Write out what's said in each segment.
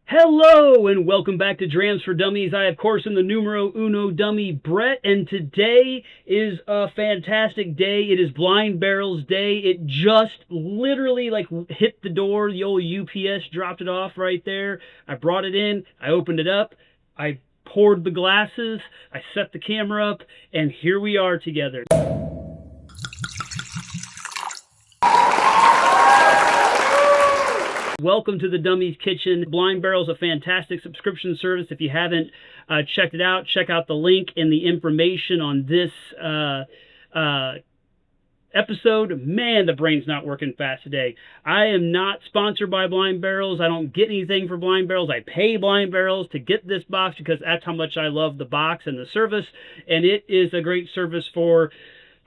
Hello and welcome back to Drams for Dummies. I, of course, am the numero uno dummy, Brett, and today is a fantastic day. It is Blind Barrels Day. It just literally hit the door. The old UPS dropped it off right there. I brought it in. I opened it up. I poured the glasses. I set the camera up, and here we are together. Welcome to the Dummies Kitchen. Blind Barrel is a fantastic subscription service. If you haven't checked it out, check out the link in the information on this episode. Man, the brain's not working fast today. I am not sponsored by Blind Barrels. I don't get anything for Blind Barrels. I pay Blind Barrels to get this box because that's how much I love the box and the service. And it is a great service for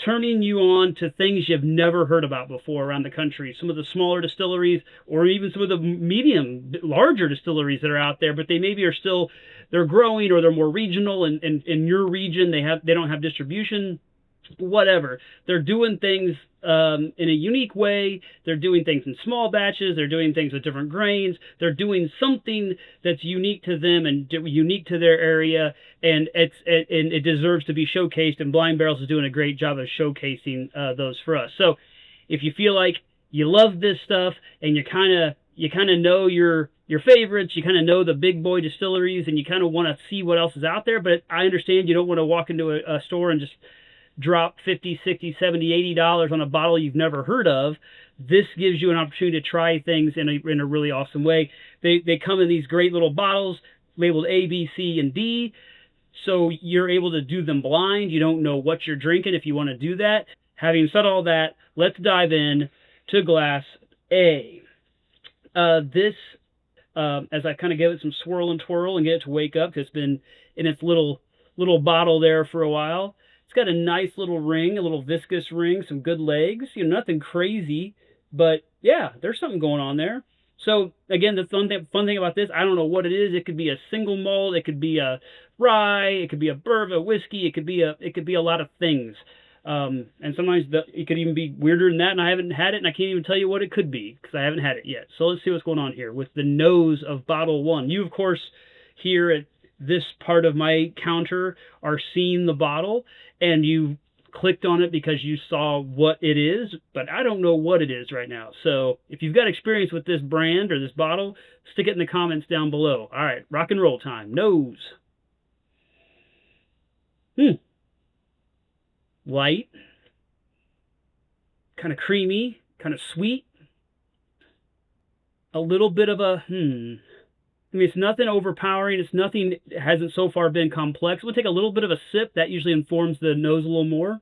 turning you on to things you've never heard about before around the country. Some of the smaller distilleries, or even some of the larger distilleries that are out there, but they maybe are still, they're growing, or they're more regional, and in your region they don't have distribution. Whatever. They're doing things in a unique way. They're doing things in small batches. They're doing things with different grains. They're doing something that's unique to them and unique to their area, and it deserves to be showcased, and Blind Barrels is doing a great job of showcasing those for us. So if you feel like you love this stuff and you kind of know your favorites, you kind of know the big boy distilleries, and you kind of want to see what else is out there, but I understand you don't want to walk into a store and just drop $50, $60, $70, $80 on a bottle you've never heard of. This gives you an opportunity to try things in a really awesome way. They come in these great little bottles labeled A, B, C, and D, so you're able to do them blind. You don't know what you're drinking if you want to do that. Having said all that, let's dive in to glass A. This, as I kind of give it some swirl and twirl and get it to wake up, because it's been in its little bottle there for a while. It's got a nice little ring, a little viscous ring, some good legs. Nothing crazy, but yeah, there's something going on there. So again, the fun thing about this, I don't know what it is. It could be a single malt, it could be a rye, it could be a bourbon, a whiskey, it could be a lot of things. And sometimes it could even be weirder than that, and I haven't had it, and I can't even tell you what it could be because I haven't had it yet. So let's see what's going on here with the nose of bottle one. You, of course, here at this part of my counter are seeing the bottle, and you clicked on it because you saw what it is, but I don't know what it is right now. So if you've got experience with this brand or this bottle, stick it in the comments down below. All right, rock and roll time. Nose. Light. Kind of creamy, kind of sweet. A little bit of a I mean, it's nothing overpowering. It's nothing, it hasn't so far been complex. We'll take a little bit of a sip. That usually informs the nose a little more.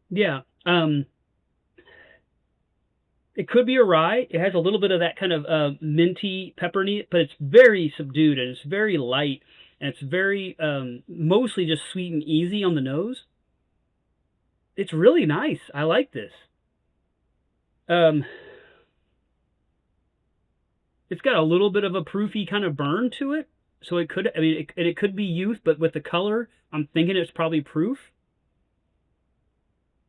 Yeah. It could be a rye. It has a little bit of that kind of minty pepperny, but it's very subdued, and it's very light, and it's very mostly just sweet and easy on the nose. It's really nice. I like this. It's got a little bit of a proofy kind of burn to it. So it could, I mean, it could be youth, but with the color, I'm thinking it's probably proof.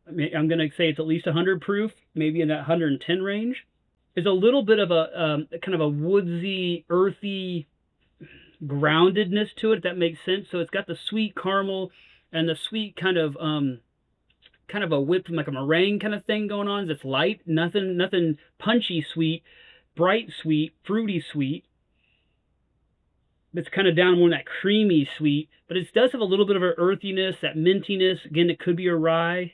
I mean, I'm going to say it's at least 100 proof, maybe in that 110 range. There's a little bit of a kind of a woodsy, earthy groundedness to it, if that makes sense. So it's got the sweet caramel and the sweet kind of a whip, like a meringue kind of thing going on. It's light, nothing punchy sweet. Bright sweet, fruity sweet. It's kind of down more in that creamy sweet, but it does have a little bit of an earthiness, that mintiness. Again, it could be a rye.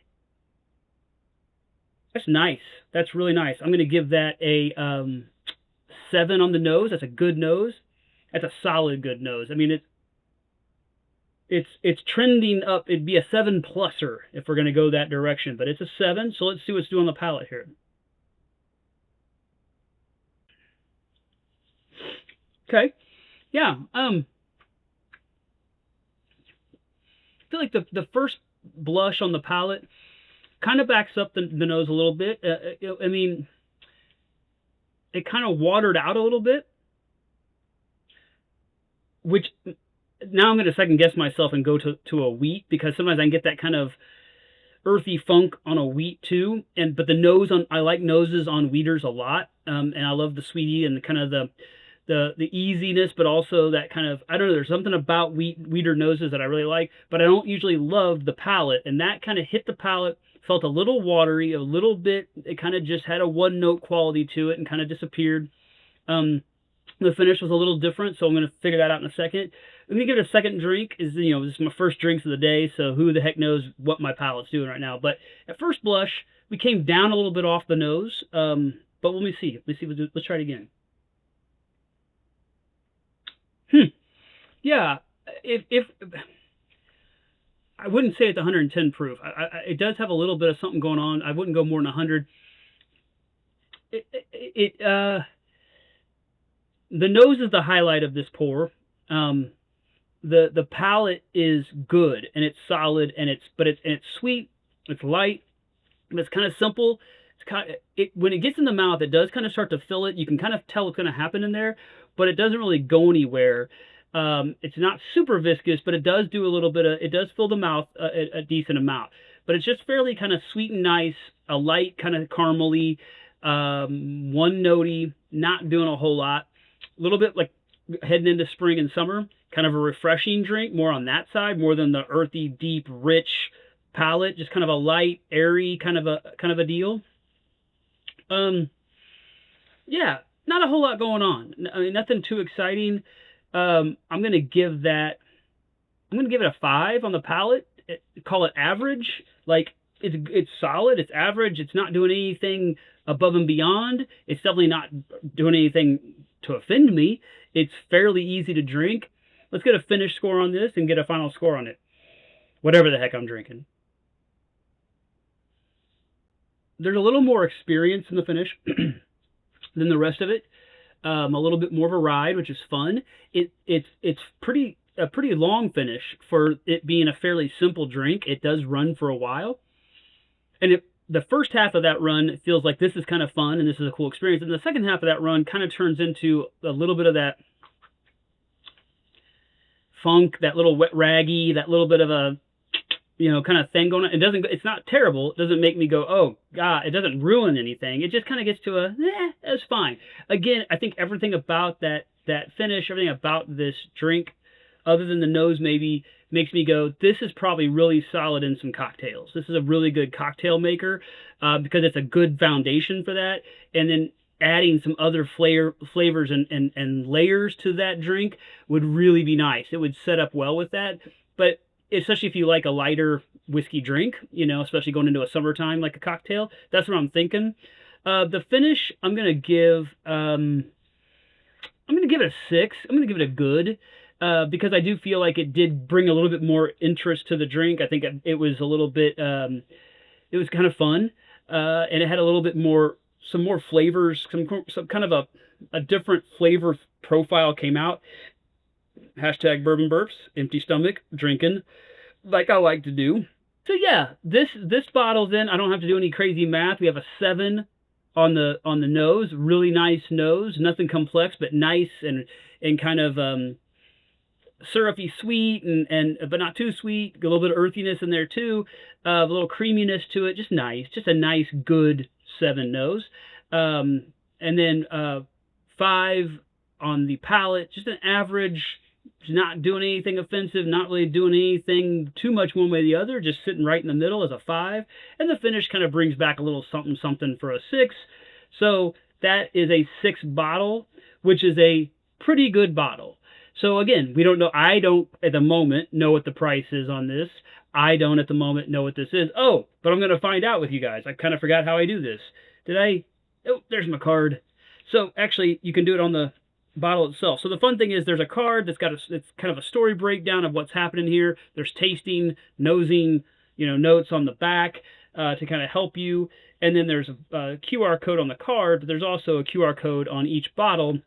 That's nice. That's really nice. I'm going to give that a 7 on the nose. That's a good nose. That's a solid good nose. I mean, it's trending up. It'd be a 7-pluser if we're going to go that direction, but it's a 7. So let's see what's doing on the palate here. Okay, yeah, I feel like the first blush on the palate kind of backs up the nose a little bit. I mean, it kind of watered out a little bit, which now I'm going to second guess myself and go to a wheat, because sometimes I can get that kind of earthy funk on a wheat too, but the nose on, I like noses on wheaters a lot, and I love the sweetie and the kind of the easiness, but also that kind of, I don't know, there's something about wheater noses that I really like, but I don't usually love the palate, and that kind of hit the palate, felt a little watery, a little bit, it kind of just had a one note quality to it and kind of disappeared. The finish was a little different, so I'm going to figure that out in a second. Let me give it a second drink. This is my first drinks of the day, so who the heck knows what my palate's doing right now. But at first blush, we came down a little bit off the nose, but let me see. Let's try it again. Yeah, if I wouldn't say it's 110 proof. It does have a little bit of something going on. I wouldn't go more than 100. The nose is the highlight of this pour. The palate is good and it's solid and it's sweet, it's light, and it's kind of simple. When it gets in the mouth, it does kind of start to fill it. You can kind of tell what's going to happen in there, but it doesn't really go anywhere. It's not super viscous, but it does do a little bit of, it does fill the mouth a decent amount. But it's just fairly kind of sweet and nice, a light kind of caramely, one notey, not doing a whole lot. A little bit like heading into spring and summer, kind of a refreshing drink, more on that side, more than the earthy, deep, rich palate. Just kind of a light, airy kind of a deal. Yeah, not a whole lot going on. I mean, nothing too exciting. I'm gonna give it a 5 on the palate. Call it average. Like it's solid. It's average. It's not doing anything above and beyond. It's definitely not doing anything to offend me. It's fairly easy to drink. Let's get a finish score on this and get a final score on it. Whatever the heck I'm drinking. There's a little more experience in the finish than the rest of it. A little bit more of a ride, which is fun. It's a pretty long finish for it being a fairly simple drink. It does run for a while, and the first half of that run feels like this is kind of fun and this is a cool experience, and the second half of that run kind of turns into a little bit of that funk, that little wet raggy, that little bit of a kind of thing going on. It's not terrible. It doesn't make me go, oh God, it doesn't ruin anything. It just kind of gets to it's fine. Again, I think everything about that finish, everything about this drink, other than the nose maybe, makes me go, this is probably really solid in some cocktails. This is a really good cocktail maker because it's a good foundation for that. And then adding some other flavors and layers to that drink would really be nice. It would set up well with that. But especially if you like a lighter whiskey drink, especially going into a summertime like a cocktail, that's what I'm thinking. The finish, I'm gonna give it a 6. I'm gonna give it a good, because I do feel like it did bring a little bit more interest to the drink. I think it was a little bit, it was kind of fun, and it had a little bit more, some more flavors, some kind of a different flavor profile came out. Hashtag bourbon burps, empty stomach, drinking like I like to do. So yeah, this bottle's in. I don't have to do any crazy math. We have a 7 on the nose. Really nice nose. Nothing complex, but nice and kind of syrupy sweet and but not too sweet. A little bit of earthiness in there too. A little creaminess to it. Just nice. Just a nice, good 7 nose. And then 5 on the palate. Just an average. Not doing anything offensive, not really doing anything too much one way or the other, just sitting right in the middle as a 5. And the finish kind of brings back a little something something for a 6. So that is a 6 bottle, which is a pretty good bottle. So again, we don't know. I don't at the moment know what the price is on this. I don't at the moment know what this is. Oh, but I'm going to find out with you guys. I kind of forgot how I do this. Oh, there's my card. So actually, you can do it on the bottle itself. So the fun thing is there's a card that's got it's kind of a story breakdown of what's happening here. There's tasting, nosing, notes on the back to kind of help you. And then there's a QR code on the card, but there's also a QR code on each bottle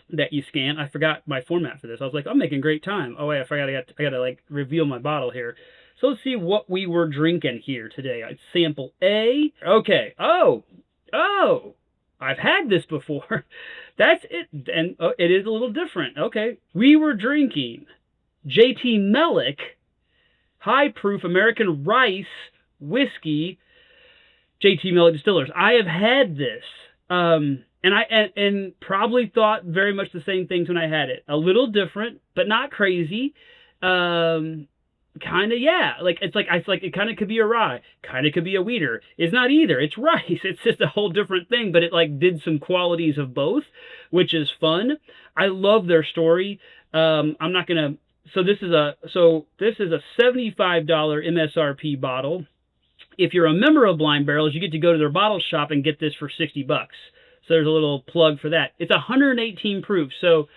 that you scan. I forgot my format for this. I was like, I'm making great time. Oh wait, I forgot I got to like reveal my bottle here. So let's see what we were drinking here today. It's sample A. Okay. Oh, I've had this before. That's it. And it is a little different. Okay. We were drinking JT Meleck High Proof American Rice whiskey, JT Meleck Distillers. I have had this, and probably thought very much the same things when I had it. A little different, but not crazy. Kind of, yeah. Like it's like it kind of could be a rye, kind of could be a wheater. It's not either. It's rice. It's just a whole different thing, but it like did some qualities of both, which is fun. I love their story. I'm not gonna. So this is a $75 MSRP bottle. If you're a member of Blind Barrels, you get to go to their bottle shop and get this for $60. So there's a little plug for that. It's 118 proof. So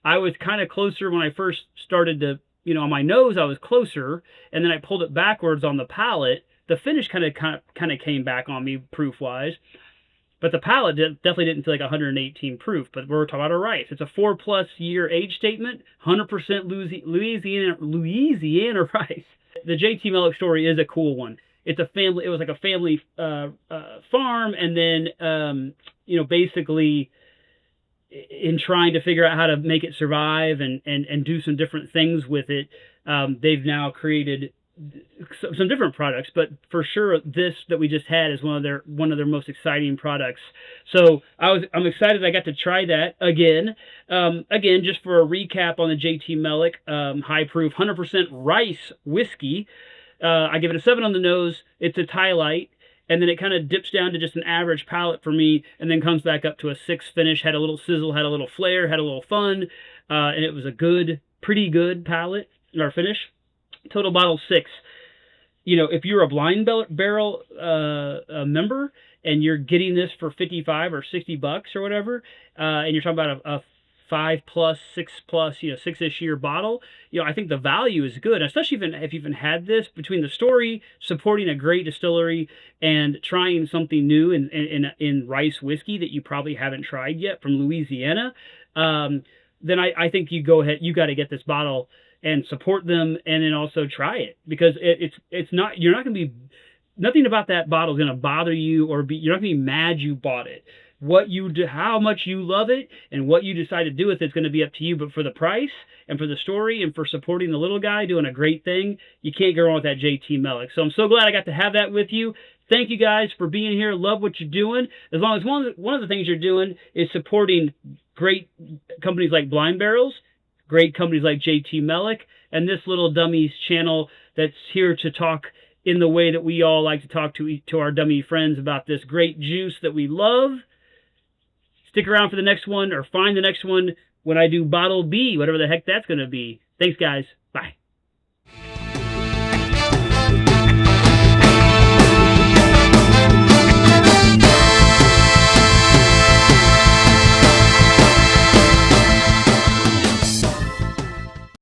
I was kind of closer when I first started to, on my nose, I was closer, and then I pulled it backwards on the palate. The finish kind of came back on me proof-wise, but the palate definitely didn't feel like 118 proof. But we're talking about a rice. It's a 4+ year age statement, 100% Louisiana rice. The JT Meleck story is a cool one. It's a family. It was like a family farm, and then basically, in trying to figure out how to make it survive and do some different things with it, they've now created some different products. But for sure, this that we just had is one of their most exciting products. So I'm excited I got to try that again. Again, just for a recap on the JT Meleck high proof 100% rice whiskey. I give it a 7 on the nose. It's a Palate. And then it kind of dips down to just an average palate for me, and then comes back up to a 6 finish. Had a little sizzle, had a little flair, had a little fun, and it was a pretty good palate or finish. Total bottle 6. If you're a Blind Barrel member and you're getting this for $55 or $60 or whatever, and you're talking about a 5+, 6+, 6-ish year bottle, I think the value is good, especially if you've had this, between the story, supporting a great distillery, and trying something new in rice whiskey that you probably haven't tried yet from Louisiana. Then I think you go ahead, you got to get this bottle and support them, and then also try it, because you're not going to be, nothing about that bottle is going to bother you, or you're not going to be mad you bought it. How much you love it and what you decide to do with it's going to be up to you. But for the price and for the story and for supporting the little guy doing a great thing, you can't go wrong with that JT Meleck. So I'm so glad I got to have that with you. Thank you guys for being here. Love what you're doing. As long as one of the things you're doing is supporting great companies like Blind Barrels, great companies like JT Meleck, and this little Dummies channel that's here to talk in the way that we all like to talk to our dummy friends about this great juice that we love. Stick around for the next one, or find the next one when I do Bottle B, whatever the heck that's going to be. Thanks, guys.